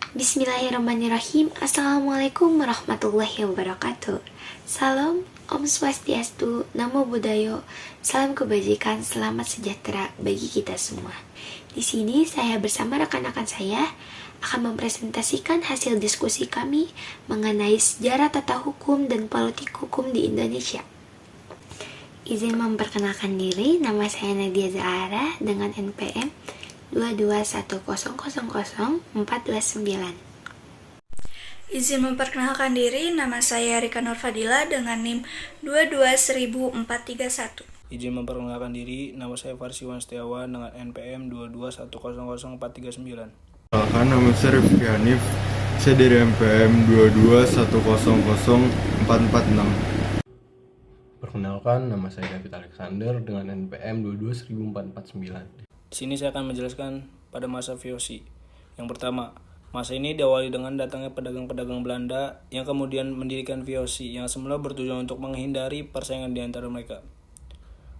Bismillahirrahmanirrahim. Assalamualaikum warahmatullahi wabarakatuh. Salam, Om Swastiastu, Namo Buddhaya, salam kebajikan, selamat sejahtera bagi kita semua. Di sini saya bersama rekan-rekan saya akan mempresentasikan hasil diskusi kami mengenai sejarah tata hukum dan politik hukum di Indonesia. Izin memperkenalkan diri, nama saya Nadia Zahara dengan NPM 221000429. Izin memperkenalkan diri, nama saya Rika Nurfadila dengan NIM 2210431. Izin memperkenalkan diri, nama saya Farsiwan Setiawan dengan NPM 221000439. Perkenalkan, nama saya Rifki Hanif, saya dari NPM 221000446. Perkenalkan, nama saya David Alexander dengan NPM 22449. Di sini saya akan menjelaskan pada masa VOC. Yang pertama, masa ini diawali dengan datangnya pedagang-pedagang Belanda yang kemudian mendirikan VOC yang semula bertujuan untuk menghindari persaingan di antara mereka.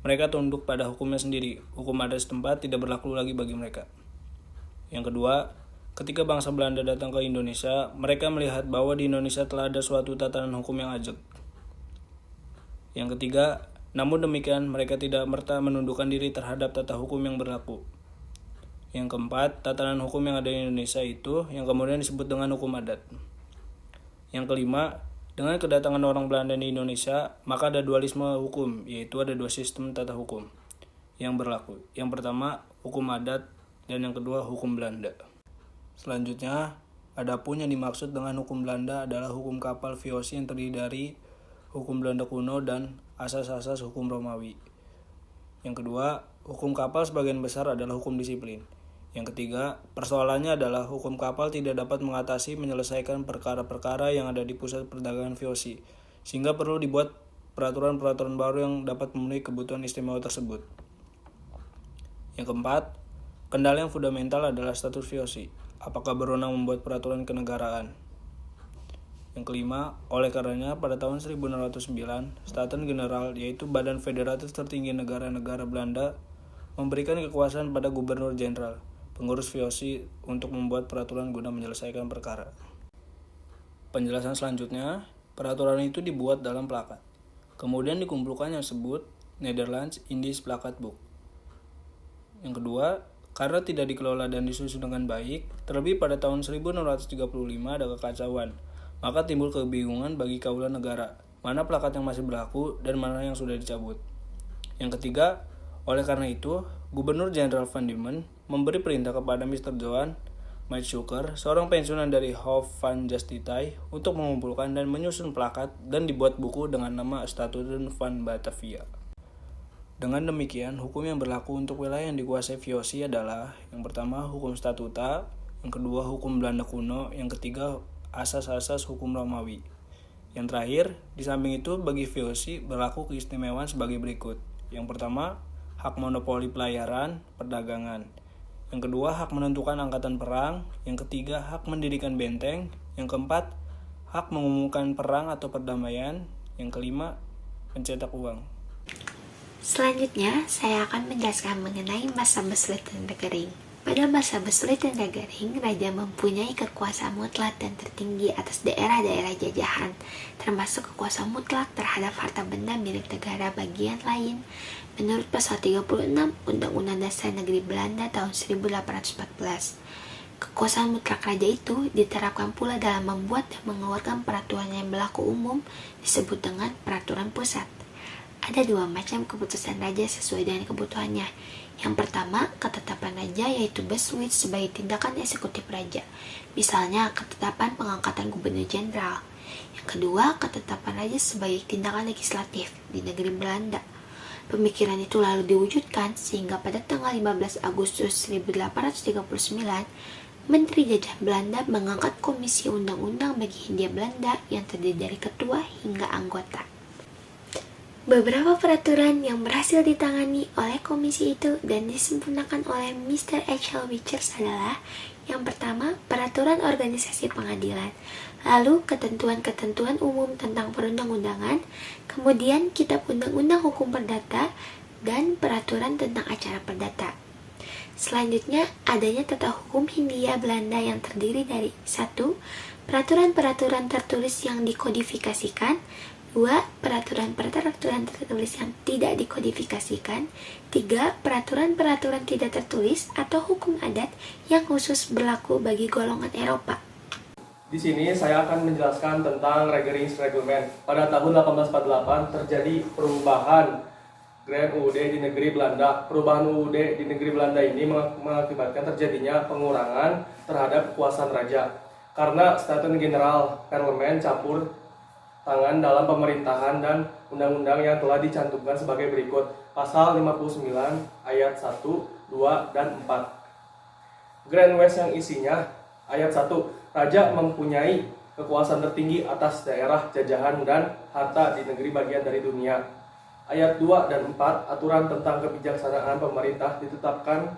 Mereka tunduk pada hukumnya sendiri. Hukum adat setempat tidak berlaku lagi bagi mereka. Yang kedua, ketika bangsa Belanda datang ke Indonesia, mereka melihat bahwa di Indonesia telah ada suatu tatanan hukum yang ajak. Yang ketiga, namun demikian mereka tidak merta menundukkan diri terhadap tata hukum yang berlaku. Yang keempat, tatanan hukum yang ada di Indonesia itu yang kemudian disebut dengan hukum adat. Yang kelima, dengan kedatangan orang Belanda di Indonesia, maka ada dualisme hukum, yaitu ada dua sistem tata hukum yang berlaku. Yang pertama, hukum adat, dan yang kedua, hukum Belanda. Selanjutnya, adapun yang dimaksud dengan hukum Belanda adalah hukum kapal VOC yang terdiri dari hukum Belanda kuno dan asas-asas hukum Romawi. Yang kedua, hukum kapal sebagian besar adalah hukum disiplin. Yang ketiga, persoalannya adalah hukum kapal tidak dapat mengatasi menyelesaikan perkara-perkara yang ada di pusat perdagangan VOC, sehingga perlu dibuat peraturan-peraturan baru yang dapat memenuhi kebutuhan istimewa tersebut. Yang keempat, kendala yang fundamental adalah status VOC. Apakah berwenang membuat peraturan kenegaraan? Yang kelima, oleh karenanya pada tahun 1609, Staten General yaitu Badan Federatif tertinggi negara-negara Belanda memberikan kekuasaan pada Gubernur Jenderal, pengurus VOC untuk membuat peraturan guna menyelesaikan perkara. Penjelasan selanjutnya, peraturan itu dibuat dalam plakat. Kemudian dikumpulkan yang disebut Netherlands Indies Plakat Book. Yang kedua, karena tidak dikelola dan disusun dengan baik, terlebih pada tahun 1635 ada kekacauan. Maka timbul kebingungan bagi kaula negara, mana plakat yang masih berlaku dan mana yang sudah dicabut. Yang ketiga, oleh karena itu, Gubernur Jenderal Van Diemen memberi perintah kepada Mr. Johan Maetsuycker, seorang pensiunan dari Hof van Justitië, untuk mengumpulkan dan menyusun plakat dan dibuat buku dengan nama Statuten van Batavia. Dengan demikian, hukum yang berlaku untuk wilayah yang dikuasai VOC adalah yang pertama hukum statuta, yang kedua hukum Belanda kuno, yang ketiga asas-asas hukum Romawi. Yang terakhir, di samping itu bagi VOC berlaku keistimewaan sebagai berikut. Yang pertama, hak monopoli pelayaran, perdagangan. Yang kedua, hak menentukan angkatan perang. Yang ketiga, hak mendirikan benteng. Yang keempat, hak mengumumkan perang atau perdamaian. Yang kelima, mencetak uang. Selanjutnya, saya akan menjelaskan mengenai masa Beslit dan Regering. Pada masa Beslit dan Regering, raja mempunyai kekuasaan mutlak dan tertinggi atas daerah-daerah jajahan, termasuk kekuasaan mutlak terhadap harta benda milik negara bagian lain. Menurut Pasal 36 Undang-Undang Dasar Negeri Belanda tahun 1814, kekuasaan mutlak raja itu diterapkan pula dalam membuat dan mengeluarkan peraturan yang berlaku umum disebut dengan peraturan pusat. Ada dua macam keputusan raja sesuai dengan kebutuhannya. Yang pertama, ketetapan raja yaitu Beschluit sebagai tindakan eksekutif raja. Misalnya, ketetapan pengangkatan gubernur jenderal. Yang kedua, ketetapan raja sebagai tindakan legislatif di negeri Belanda. Pemikiran itu lalu diwujudkan sehingga pada tanggal 15 Agustus 1839, Menteri Jajah Belanda mengangkat Komisi Undang-Undang bagi Hindia Belanda yang terdiri dari ketua hingga anggota. Beberapa peraturan yang berhasil ditangani oleh komisi itu dan disempurnakan oleh Mr. H.L. Richards adalah yang pertama, peraturan organisasi pengadilan, lalu ketentuan-ketentuan umum tentang perundang-undangan, kemudian kitab undang-undang hukum perdata, dan peraturan tentang acara perdata. Selanjutnya, adanya tata hukum Hindia Belanda yang terdiri dari 1. Peraturan-peraturan tertulis yang dikodifikasikan. 2. Peraturan-peraturan tertulis yang tidak dikodifikasikan. 3. Peraturan-peraturan tidak tertulis atau hukum adat yang khusus berlaku bagi golongan Eropa. Di sini saya akan menjelaskan tentang Regeringsreglement. Pada tahun 1848 terjadi perubahan Grand UUD di negeri Belanda. Perubahan UUD di negeri Belanda ini mengakibatkan terjadinya pengurangan terhadap kekuasaan raja. Karena Staten General Parlemen campur tangan dalam pemerintahan dan undang-undang yang telah dicantumkan sebagai berikut. Pasal 59 ayat 1, 2, dan 4. Grand West yang isinya ayat 1. Raja mempunyai kekuasaan tertinggi atas daerah jajahan dan harta di negeri bagian dari dunia. Ayat 2 dan 4, aturan tentang kebijaksanaan pemerintah ditetapkan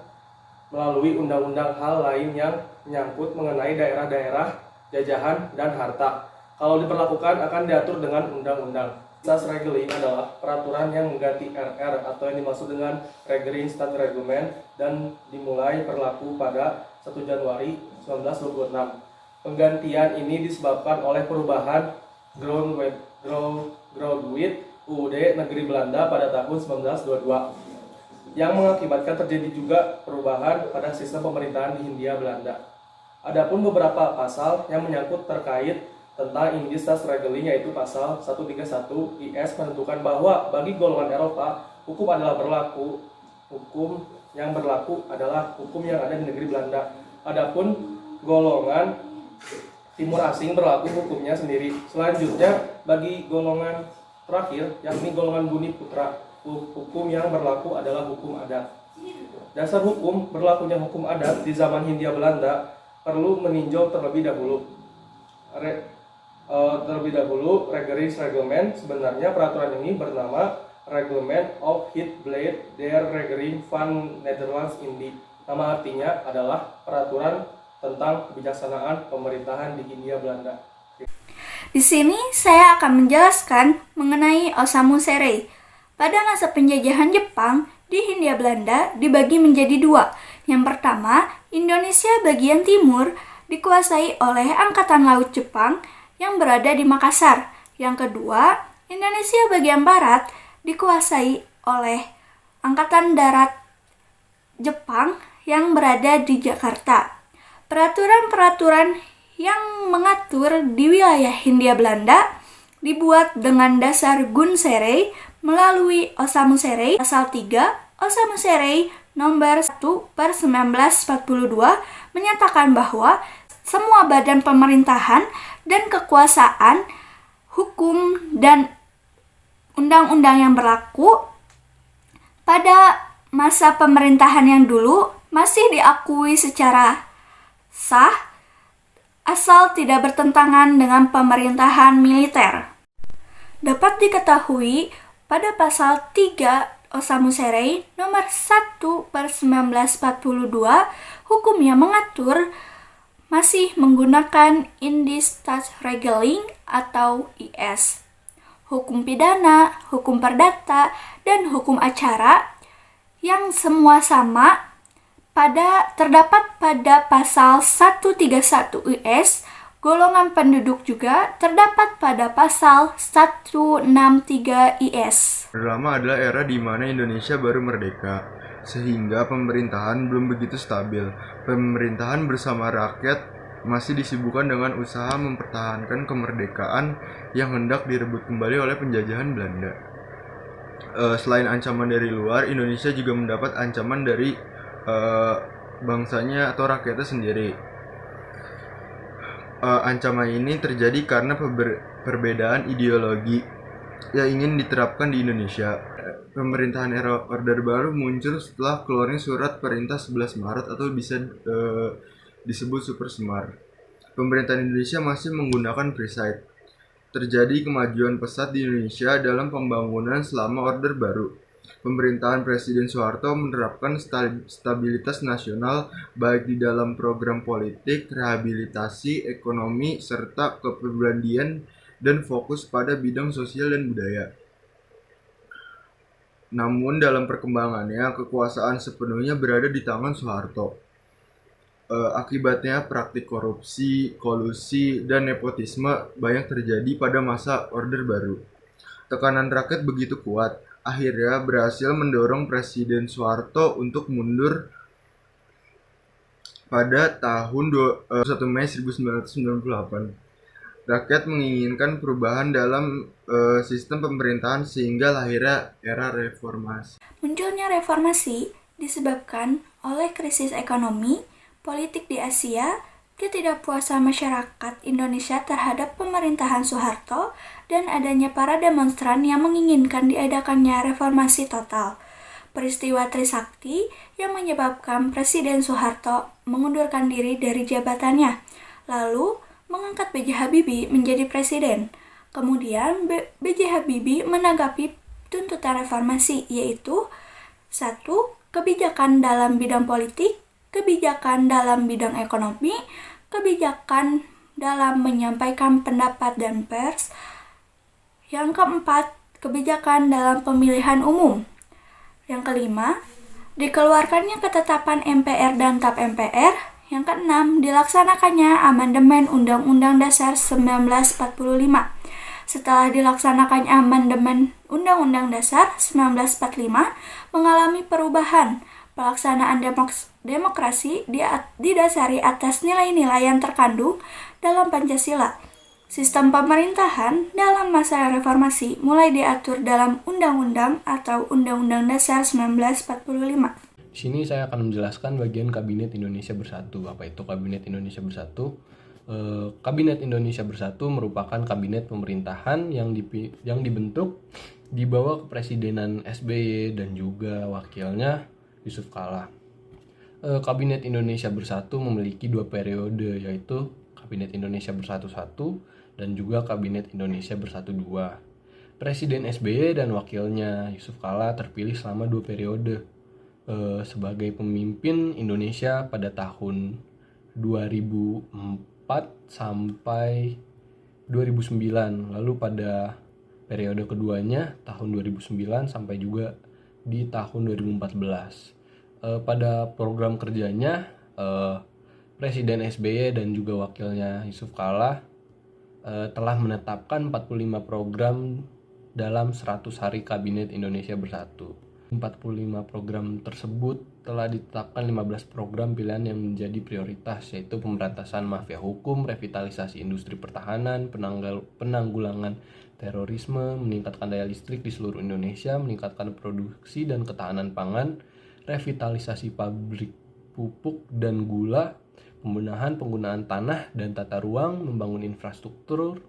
melalui undang-undang hal lain yang menyangkut mengenai daerah-daerah, jajahan, dan harta. Kalau diperlakukan akan diatur dengan undang-undang. Staatsregeling adalah peraturan yang mengganti RR atau yang dimaksud dengan Regeringsstaatreglement dan dimulai berlaku pada 1 Januari 1926. Penggantian ini disebabkan oleh perubahan Grondwet UUD Negeri Belanda pada tahun 1922 yang mengakibatkan terjadi juga perubahan pada sistem pemerintahan di Hindia Belanda. Adapun beberapa pasal yang menyangkut terkait tentang Inggris Staatsregeling yaitu pasal 131 IS menentukan bahwa bagi golongan Eropa hukum adalah berlaku, hukum yang berlaku adalah hukum yang ada di negeri Belanda. Adapun golongan Timur Asing berlaku hukumnya sendiri. Selanjutnya bagi golongan terakhir yakni golongan Buni Putra, hukum yang berlaku adalah hukum adat. Dasar hukum berlakunya hukum adat di zaman Hindia Belanda perlu meninjau terlebih dahulu. Regeringsreglement, sebenarnya peraturan ini bernama Reglement of het Beleid der Regering van Nederlands Indie. Nama artinya adalah peraturan tentang kebijaksanaan pemerintahan di Hindia Belanda. Di sini saya akan menjelaskan mengenai Osamu Serei. Pada masa penjajahan Jepang di Hindia Belanda dibagi menjadi dua. Yang pertama, Indonesia bagian timur dikuasai oleh Angkatan Laut Jepang yang berada di Makassar. Yang kedua, Indonesia bagian barat dikuasai oleh Angkatan Darat Jepang yang berada di Jakarta. Peraturan-peraturan yang mengatur di wilayah Hindia Belanda dibuat dengan dasar Gun Serei melalui Osamu Serei pasal 3 Osamu Serei nomor 1/1942 menyatakan bahwa semua badan pemerintahan dan kekuasaan, hukum, dan undang-undang yang berlaku pada masa pemerintahan yang dulu masih diakui secara sah asal tidak bertentangan dengan pemerintahan militer. Dapat diketahui pada pasal 3 Osamu Serei nomor 1/1942 hukumnya mengatur masih menggunakan Indisch Staatsregeling atau IS. Hukum pidana, hukum perdata, dan hukum acara yang semua sama terdapat pada pasal 131 IS. Golongan penduduk juga terdapat pada pasal 163 IS. Pertama adalah era di mana Indonesia baru merdeka, sehingga pemerintahan belum begitu stabil. Pemerintahan bersama rakyat masih disibukkan dengan usaha mempertahankan kemerdekaan yang hendak direbut kembali oleh penjajahan Belanda. Selain ancaman dari luar, Indonesia juga mendapat ancaman dari bangsanya atau rakyatnya sendiri. Ancaman ini terjadi karena perbedaan ideologi yang ingin diterapkan di Indonesia. Pemerintahan era Orde Baru muncul setelah keluarnya surat perintah 11 Maret atau bisa disebut Super Semar. Pemerintahan Indonesia masih menggunakan preside. Terjadi kemajuan pesat di Indonesia dalam pembangunan selama Orde Baru. Pemerintahan Presiden Soeharto menerapkan stabilitas nasional baik di dalam program politik, rehabilitasi, ekonomi, serta kepribadian dan fokus pada bidang sosial dan budaya. Namun dalam perkembangannya, kekuasaan sepenuhnya berada di tangan Soeharto. Akibatnya praktik korupsi, kolusi, dan nepotisme banyak terjadi pada masa Orde Baru. Tekanan rakyat begitu kuat, akhirnya berhasil mendorong Presiden Soeharto untuk mundur pada tahun 1 Mei 1998. Rakyat menginginkan perubahan dalam sistem pemerintahan sehingga lahirnya era reformasi. Munculnya reformasi disebabkan oleh krisis ekonomi, politik di Asia, ketidakpuasan masyarakat Indonesia terhadap pemerintahan Soeharto, dan adanya para demonstran yang menginginkan diadakannya reformasi total. Peristiwa Trisakti yang menyebabkan Presiden Soeharto mengundurkan diri dari jabatannya, lalu mengangkat B.J. Habibie menjadi presiden. Kemudian B.J. Habibie menanggapi tuntutan reformasi, yaitu 1. Kebijakan dalam bidang politik, kebijakan dalam bidang ekonomi, kebijakan dalam menyampaikan pendapat dan pers. Yang keempat, kebijakan dalam pemilihan umum. Yang kelima, dikeluarkannya ketetapan MPR dan TAP MPR. Yang keenam, dilaksanakannya amandemen Undang-Undang Dasar 1945. Setelah dilaksanakannya amandemen Undang-Undang Dasar 1945, mengalami perubahan. Pelaksanaan demokrasi didasari atas nilai-nilai yang terkandung dalam Pancasila. Sistem pemerintahan dalam masa reformasi mulai diatur dalam Undang-Undang atau Undang-Undang Dasar 1945. Di sini saya akan menjelaskan bagian Kabinet Indonesia Bersatu. Apa itu Kabinet Indonesia Bersatu? Kabinet Indonesia Bersatu merupakan kabinet pemerintahan yang dibentuk di bawah kepresidenan SBY dan juga wakilnya Yusuf Kala. Kabinet Indonesia Bersatu memiliki 2 periode, yaitu Kabinet Indonesia Bersatu 1 dan juga Kabinet Indonesia Bersatu 2. Presiden SBY dan wakilnya Yusuf Kala terpilih selama 2 periode sebagai pemimpin Indonesia pada tahun 2004 sampai 2009. Lalu pada periode keduanya tahun 2009 sampai juga di tahun 2014. Pada program kerjanya Presiden SBY dan juga wakilnya Yusuf Kala telah menetapkan 45 program dalam 100 hari Kabinet Indonesia Bersatu. 45 program tersebut telah ditetapkan 15 program pilihan yang menjadi prioritas, yaitu pemberantasan mafia hukum, revitalisasi industri pertahanan, penanggulangan terorisme, meningkatkan daya listrik di seluruh Indonesia, meningkatkan produksi dan ketahanan pangan, revitalisasi pabrik pupuk dan gula, pembenahan penggunaan tanah dan tata ruang, membangun infrastruktur,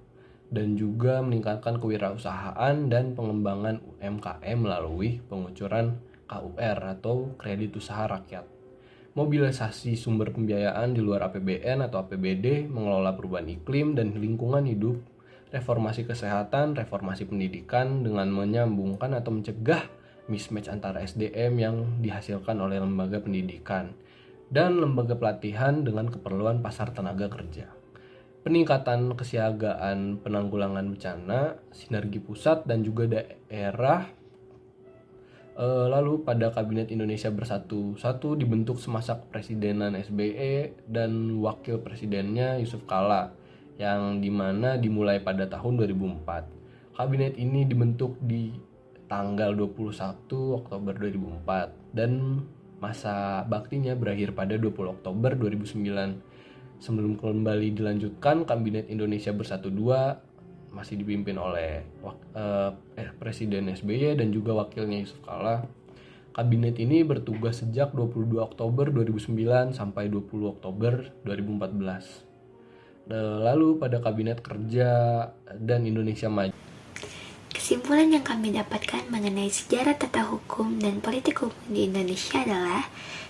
dan juga meningkatkan kewirausahaan dan pengembangan UMKM melalui pengucuran KUR atau kredit usaha rakyat. Mobilisasi sumber pembiayaan di luar APBN atau APBD, mengelola perubahan iklim dan lingkungan hidup, reformasi kesehatan, reformasi pendidikan dengan menyambungkan atau mencegah mismatch antara SDM yang dihasilkan oleh lembaga pendidikan dan lembaga pelatihan dengan keperluan pasar tenaga kerja. Peningkatan kesiagaan penanggulangan bencana, sinergi pusat dan juga daerah. Lalu pada Kabinet Indonesia Bersatu 1 dibentuk semasa kepresidenan SBY dan wakil presidennya Yusuf Kala, yang dimana dimulai pada tahun 2004. Kabinet ini dibentuk di tanggal 21 Oktober 2004 dan masa baktinya berakhir pada 20 Oktober 2009. Sebelum kembali dilanjutkan, Kabinet Indonesia Bersatu 2 masih dipimpin oleh Presiden SBY dan juga wakilnya Yusuf Kala. Kabinet ini bertugas sejak 22 Oktober 2009 sampai 20 Oktober 2014. Lalu pada Kabinet Kerja dan Indonesia Maju. Kesimpulan yang kami dapatkan mengenai sejarah tata hukum dan politik hukum di Indonesia adalah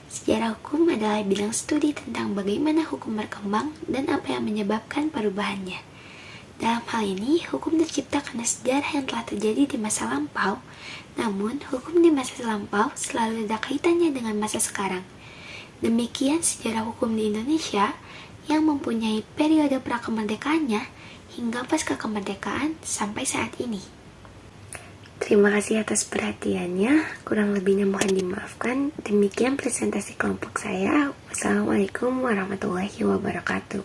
sejarah hukum adalah bidang studi tentang bagaimana hukum berkembang dan apa yang menyebabkan perubahannya. Dalam hal ini, hukum tercipta karena sejarah yang telah terjadi di masa lampau, namun hukum di masa lampau selalu ada kaitannya dengan masa sekarang. Demikian sejarah hukum di Indonesia yang mempunyai periode prakemerdekaannya hingga pasca kemerdekaan sampai saat ini. Terima kasih atas perhatiannya. Kurang lebihnya mohon dimaafkan. Demikian presentasi kelompok saya. Wassalamualaikum warahmatullahi wabarakatuh.